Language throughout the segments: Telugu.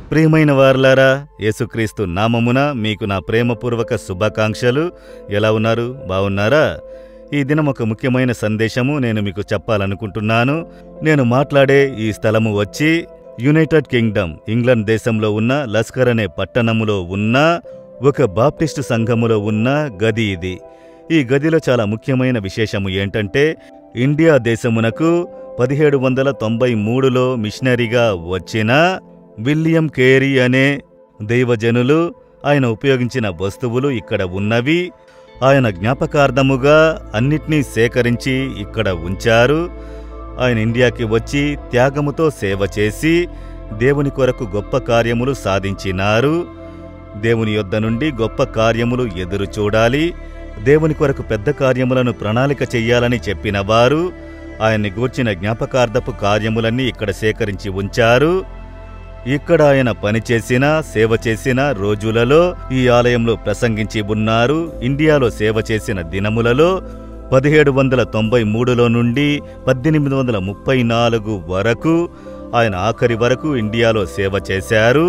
ప్రియమైన వారలారా, యేసుక్రీస్తు నామమున మీకు నా ప్రేమపూర్వక శుభాకాంక్షలు. ఎలా ఉన్నారు? బాగున్నారా? ఈ దినం ఒక ముఖ్యమైన సందేశము నేను మీకు చెప్పాలనుకుంటున్నాను. నేను మాట్లాడే ఈ స్థలము వచ్చి యునైటెడ్ కింగ్డమ్, ఇంగ్లాండ్ దేశంలో ఉన్న లస్కర్ అనే పట్టణములో ఉన్న ఒక బాప్టిస్టు సంఘములో ఉన్న గది ఇది. ఈ గదిలో చాలా ముఖ్యమైన విశేషము ఏంటంటే, ఇండియా దేశమునకు 1793లో మిషనరీగా వచ్చిన విలియం కేరీ అనే దైవజనులు ఆయన ఉపయోగించిన వస్తువులు ఇక్కడ ఉన్నవి. ఆయన జ్ఞాపకార్థముగా అన్నిటినీ సేకరించి ఇక్కడ ఉంచారు. ఆయన ఇండియాకి వచ్చి త్యాగముతో సేవ చేసి దేవుని కొరకు గొప్ప కార్యములు సాధించినారు. దేవుని యొద్ద నుండి గొప్ప కార్యములు ఎదురు చూడాలి, దేవుని కొరకు పెద్ద కార్యములను ప్రణాళిక చెయ్యాలని చెప్పినవారు ఆయన్ని గూర్చిన జ్ఞాపకార్థపు కార్యములన్నీ ఇక్కడ సేకరించి ఉంచారు. ఇక్కడ ఆయన పనిచేసిన సేవ చేసిన రోజులలో ఈ ఆలయంలో ప్రసంగించి ఉన్నారు. ఇండియాలో సేవ చేసిన దినములలో 1793లో నుండి 1834 వరకు ఆయన ఆఖరి వరకు ఇండియాలో సేవ చేశారు.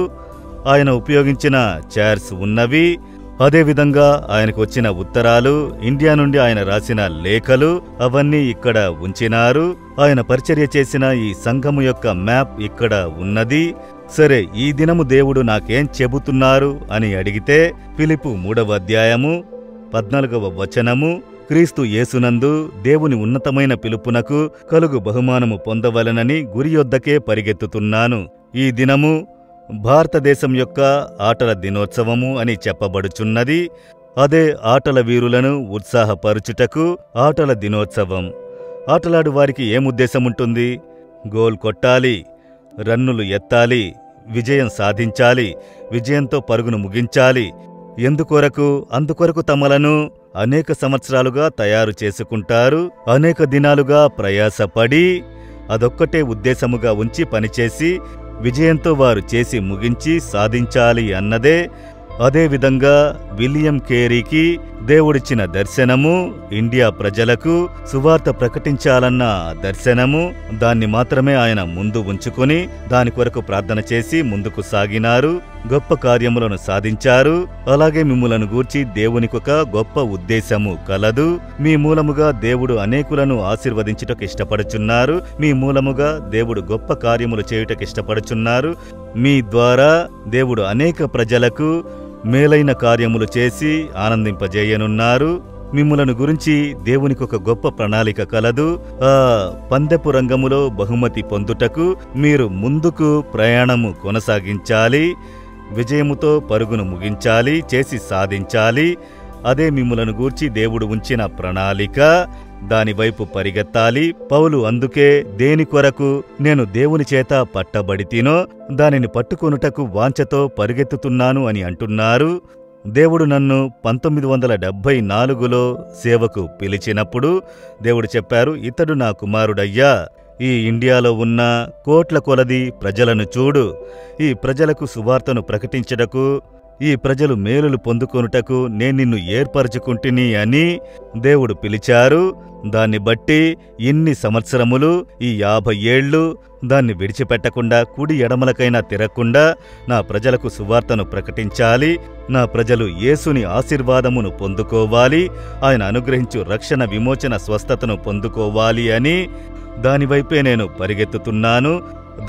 ఆయన ఉపయోగించిన చైర్స్ ఉన్నవి. అదేవిధంగా ఆయనకు వచ్చిన ఉత్తరాలు, ఇండియా నుండి ఆయన రాసిన లేఖలు అవన్నీ ఇక్కడ ఉంచినారు. ఆయన పరిచర్య చేసిన ఈ సంఘము యొక్క మ్యాప్ ఇక్కడ ఉన్నది. సరే, ఈ దినము దేవుడు నాకేం చెబుతున్నారు అని అడిగితే, ఫిలిప్పు 3వ అధ్యాయము 14వ వచనము, క్రీస్తు యేసునందు దేవుని ఉన్నతమైన పిలుపునకు కలుగు బహుమానము పొందవలనని గురియొద్దకే పరిగెత్తుతున్నాను. ఈ దినము భారతదేశం యొక్క ఆటల దినోత్సవము అని చెప్పబడుచున్నది. అదే ఆటల వీరులను ఉత్సాహపరుచుటకు ఆటల దినోత్సవం. ఆటలాడు వారికి ఏముద్దేశముంటుంది? గోల్ కొట్టాలి, రన్నులు ఎత్తాలి, విజయం సాధించాలి, విజయంతో పరుగును ముగించాలి. ఎందుకొరకు? అందుకొరకు తమలను అనేక సంవత్సరాలుగా తయారు చేసుకుంటారు. అనేక దినాలుగా ప్రయాసపడి అదొక్కటే ఉద్దేశముగా ఉంచి పనిచేసి విజయంతో వారు చేసి ముగించి సాధించాలి అన్నదే. అదేవిధంగా విలియం కేరీకి దేవుడిచ్చిన దర్శనము ఇండియా ప్రజలకు సువార్త ప్రకటించాలన్న దర్శనము. దాన్ని మాత్రమే ఆయన ముందు ఉంచుకొని దాని కొరకు ప్రార్థన చేసి ముందుకు సాగినారు. గొప్ప కార్యములను సాధించారు. అలాగే మిమ్ములను గూర్చి దేవునికొక గొప్ప ఉద్దేశము కలదు. మీ మూలముగా దేవుడు అనేకులను ఆశీర్వదించుటకు ఇష్టపడుచున్నారు. మీ మూలముగా దేవుడు గొప్ప కార్యములు చేయుటకు ఇష్టపడుచున్నారు. మీ ద్వారా దేవుడు అనేక ప్రజలకు మేలైన కార్యములు చేసి ఆనందింపజేయనున్నారు. మిమ్ములను గురించి దేవునికొక గొప్ప ప్రణాళిక కలదు. ఆ పందెపు రంగములో బహుమతి పొందుటకు మీరు ముందుకు ప్రయాణము కొనసాగించాలి. విజయముతో పరుగును ముగించాలి, చేసి సాధించాలి. అదే మిమ్ములను గూర్చి దేవుడు ఉంచిన ప్రణాళిక. దానివైపు పరిగెత్తాలి. పౌలు అందుకే దేని కొరకు నేను దేవుని చేత పట్టబడితినో దానిని పట్టుకొనుటకు వాంఛతో పరిగెత్తుతున్నాను అని అంటున్నారు. దేవుడు నన్ను 1974లో సేవకు పిలిచినప్పుడు దేవుడు చెప్పారు, ఇతడు నా కుమారుడయ్యా, ఈ ఇండియాలో ఉన్న కోట్ల కొలది ప్రజలను చూడు. ఈ ప్రజలకు సువార్తను ప్రకటించుటకు, ఈ ప్రజలు మేలులు పొందుకొనుటకు నేను నిన్ను ఏర్పరచుకుంటుని అని దేవుడు పిలిచారు. దాన్ని బట్టి ఇన్ని సంవత్సరములు, ఈ 50 ఏళ్ళు దాన్ని విడిచిపెట్టకుండా కుడి ఎడమలకైనా తిరగకుండా నా ప్రజలకు సువార్తను ప్రకటించాలి. నా ప్రజలు యేసుని ఆశీర్వాదమును పొందుకోవాలి, ఆయన అనుగ్రహించు రక్షణ, విమోచన, స్వస్థతను పొందుకోవాలి అని దానివైపే నేను పరిగెత్తుతున్నాను.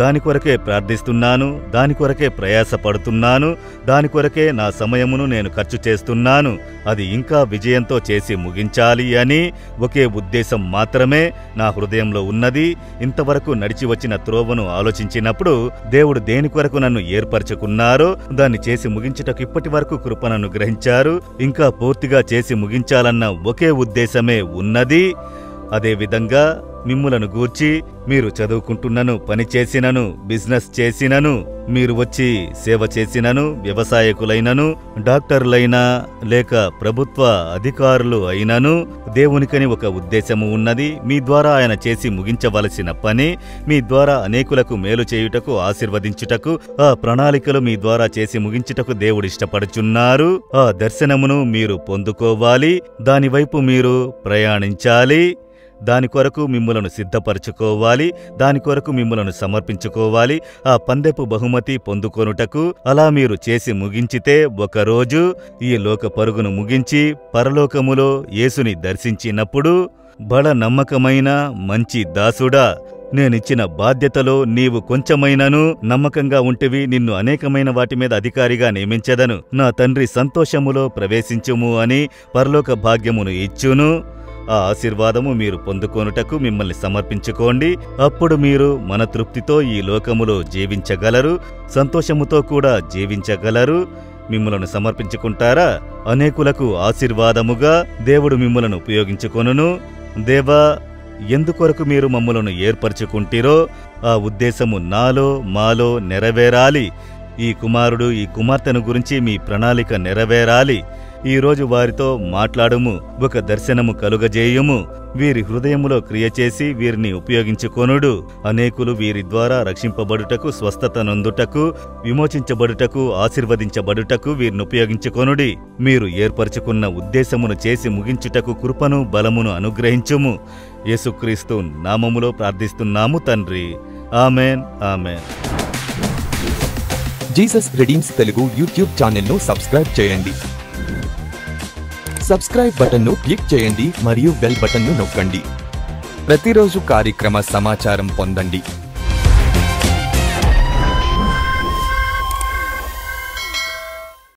దాని కొరకే ప్రార్థిస్తున్నాను, దాని కొరకే ప్రయాసపడుతున్నాను, దాని కొరకే నా సమయమును నేను ఖర్చు చేస్తున్నాను. అది ఇంకా విజయంతో చేసి ముగించాలి అని ఒకే ఉద్దేశం మాత్రమే నా హృదయంలో ఉన్నది. ఇంతవరకు నడిచి వచ్చిన త్రోవను ఆలోచించినప్పుడు దేవుడు దేని కొరకు నన్ను ఏర్పరచుకున్నారో దాన్ని చేసి ముగించుటకు ఇప్పటి వరకు కృపను గ్రహించారు. ఇంకా పూర్తిగా చేసి ముగించాలన్న ఒకే ఉద్దేశమే ఉన్నది. అదేవిధంగా మిమ్ములను గూర్చి మీరు చదువుకుంటున్నను, పని చేసినను, బిజినెస్ చేసినను, మీరు వచ్చి సేవ చేసినను, వ్యవసాయకులైనను, డాక్టర్లైనా లేక ప్రభుత్వ అధికారులు అయినను, దేవునికని ఒక ఉద్దేశము ఉన్నది. మీ ద్వారా ఆయన చేసి ముగించవలసిన పని, మీ ద్వారా అనేకులకు మేలు చేయుటకు, ఆశీర్వదించుటకు, ఆ ప్రణాళికలు మీ ద్వారా చేసి ముగించుటకు దేవుడు ఇష్టపడుచున్నారు. ఆ దర్శనమును మీరు పొందుకోవాలి, దానివైపు మీరు ప్రయాణించాలి, దాని కొరకు మిమ్ములను సిద్ధపరచుకోవాలి, దాని కొరకు మిమ్ములను సమర్పించుకోవాలి, ఆ పందెపు బహుమతి పొందుకొనుటకు. అలా మీరు చేసి ముగించితే ఒకరోజు ఈ లోక పరుగును ముగించి పరలోకములో యేసుని దర్శించినప్పుడు, బల నమ్మకమైన మంచి దాసుడా, నేనిచ్చిన బాధ్యతలో నీవు కొంచెమైనను నమ్మకంగా ఉంటివి, నిన్ను అనేకమైన వాటి మీద అధికారిగా నియమించెదను, నా తండ్రి సంతోషములో ప్రవేశించుము అని పరలోక భాగ్యమును ఇచ్చును. ఆ ఆశీర్వాదము మీరు పొందుకొనుటకు మిమ్మల్ని సమర్పించుకోండి. అప్పుడు మీరు మన తృప్తితో ఈ లోకములో జీవించగలరు, సంతోషముతో కూడా జీవించగలరు. మిమ్ములను సమర్పించుకుంటారా? అనేకులకు ఆశీర్వాదముగా దేవుడు మిమ్ములను ఉపయోగించుకొనును. దేవా, ఎందుకొరకు మీరు మమ్ములను ఏర్పరచుకుంటిరో ఆ ఉద్దేశము నాలో మాలో నెరవేరాలి. ఈ కుమారుడు ఈ కుమార్తెను గురించి మీ ప్రణాళిక నెరవేరాలి. ఈరోజు వారితో మాట్లాడుము, ఒక దర్శనము కలుగజేయుము, వీరి హృదయములో క్రియ చేసి వీరిని ఉపయోగించుకొనుడు. అనేకులు వీరి ద్వారా రక్షింపబడుటకు, స్వస్థత నొందుటకు, విమోచించబడుటకు, ఆశీర్వదించబడుటకు వీరిని ఉపయోగించుకొనుడి. మీరు ఏర్పరచుకున్న ఉద్దేశమును చేసి ముగించుటకు కృపను బలమును అనుగ్రహించుము. యేసుక్రీస్తు నామములో ప్రార్థిస్తున్నాము తండ్రి. Amen, amen. Jesus redeems Telugu YouTube ఛానల్ను సబ్స్క్రైబ్ చేయండి. సబ్స్క్రైబ్ బటన్ను క్లిక్ చేయండి మరియు బెల్ బటన్ను నొక్కండి. ప్రతిరోజు కార్యక్రమ సమాచారం పొందండి.